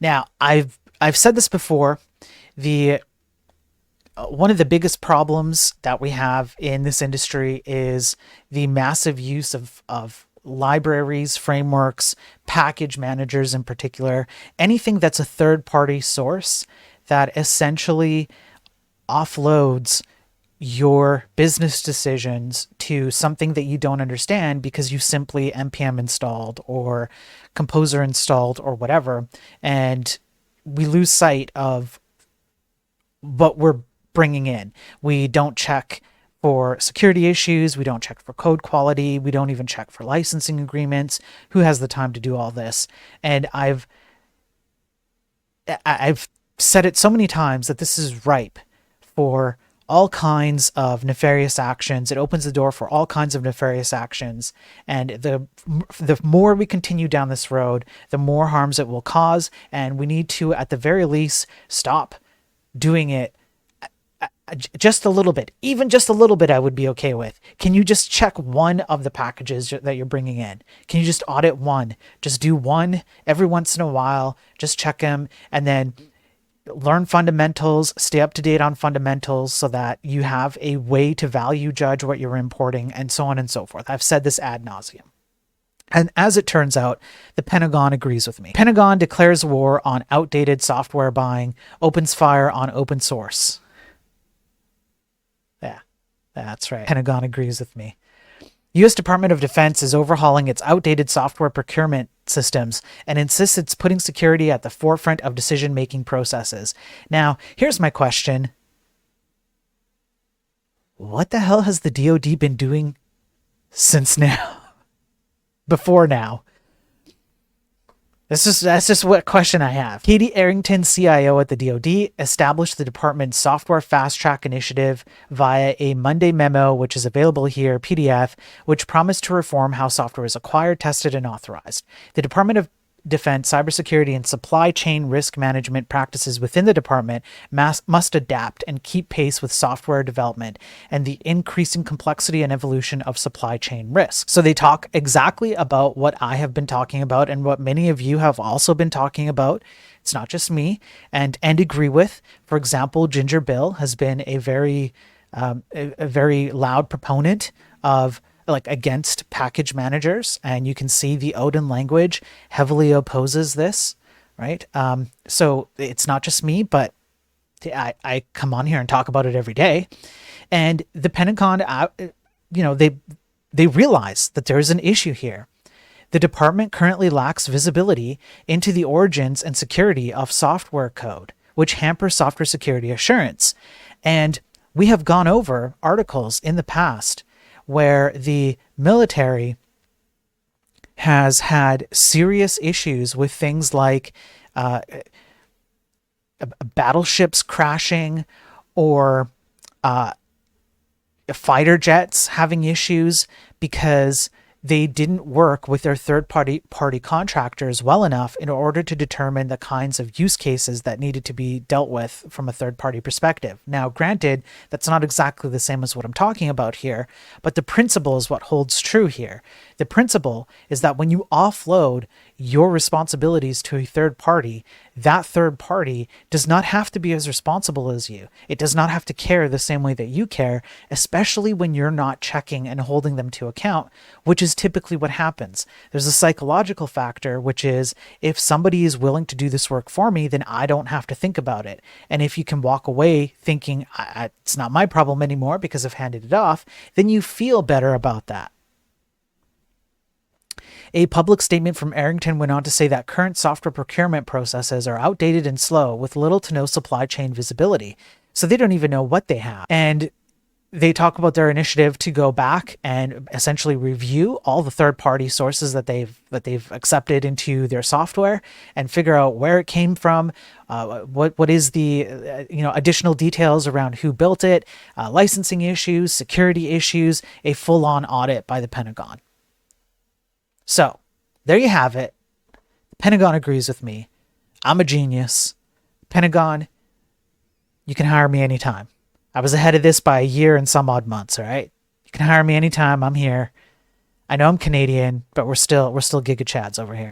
Now, I've said this before. The One of the biggest problems that we have in this industry is the massive use of libraries, frameworks, package managers in particular, anything that's a third party source that essentially offloads your business decisions to something that you don't understand because you simply npm installed or composer installed or whatever, and we lose sight of what we're bringing in. We don't check for security issues, we don't check for code quality, we don't even check for licensing agreements. Who has the time to do all this? And I've said it so many times that this is ripe for all kinds of nefarious actions. It opens the door for all kinds of nefarious actions. And the more we continue down this road, the more harms it will cause. And we need to, at the very least, stop doing it just a little bit. Even just a little bit I would be okay with. Can you just check one of the packages that you're bringing in? Can you just audit one? Just do one every once in a while. Just check them, and then learn fundamentals, stay up to date on fundamentals so that you have a way to value judge what you're importing, and so on and so forth. I've said this ad nauseum. And as it turns out, the Pentagon agrees with me. Pentagon declares war on outdated software buying, opens fire on open source. Yeah, that's right. Pentagon agrees with me. U.S. Department of Defense is overhauling its outdated software procurement systems and insists it's putting security at the forefront of decision-making processes. Now, here's my question. What the hell has the DoD been doing since now? Before now? That's just what question I have. Katie Arrington, CIO at the DoD, established the department's software fast track initiative via a Monday memo, which is available here, PDF, which promised to reform how software is acquired, tested, and authorized. The Department of Defense, cybersecurity, and supply chain risk management practices within the department must adapt and keep pace with software development and the increasing complexity and evolution of supply chain risk. So they talk exactly about what I have been talking about and what many of you have also been talking about. It's not just me, and agree with. For example, Ginger Bill has been a very loud proponent of against package managers, and you can see the Odin language heavily opposes this, right? So it's not just me, but I come on here and talk about it every day. And the Pentagon, they realize that there's an issue here. The department currently lacks visibility into the origins and security of software code, which hampers software security assurance. And we have gone over articles in the past where the military has had serious issues with things like battleships crashing, or fighter jets having issues because they didn't work with their third-party contractors well enough in order to determine the kinds of use cases that needed to be dealt with from a third-party perspective. Now, granted, that's not exactly the same as what I'm talking about here, but the principle is what holds true here. The principle is that when you offload your responsibilities to a third party, that third party does not have to be as responsible as you. It does not have to care the same way that you care, especially when you're not checking and holding them to account, which is typically what happens. There's a psychological factor, which is if somebody is willing to do this work for me, then I don't have to think about it. And if you can walk away thinking it's not my problem anymore because I've handed it off, then you feel better about that. A public statement from Arrington went on to say that current software procurement processes are outdated and slow, with little to no supply chain visibility. So they don't even know what they have. And they talk about their initiative to go back and essentially review all the third-party sources that they've accepted into their software and figure out where it came from, what is the additional details around who built it, licensing issues, security issues, a full-on audit by the Pentagon. So there you have it. The Pentagon agrees with me. I'm a genius. Pentagon, you can hire me anytime. I was ahead of this by a year and some odd months, all right? You can hire me anytime. I'm here. I know I'm Canadian, but we're still Giga Chads over here.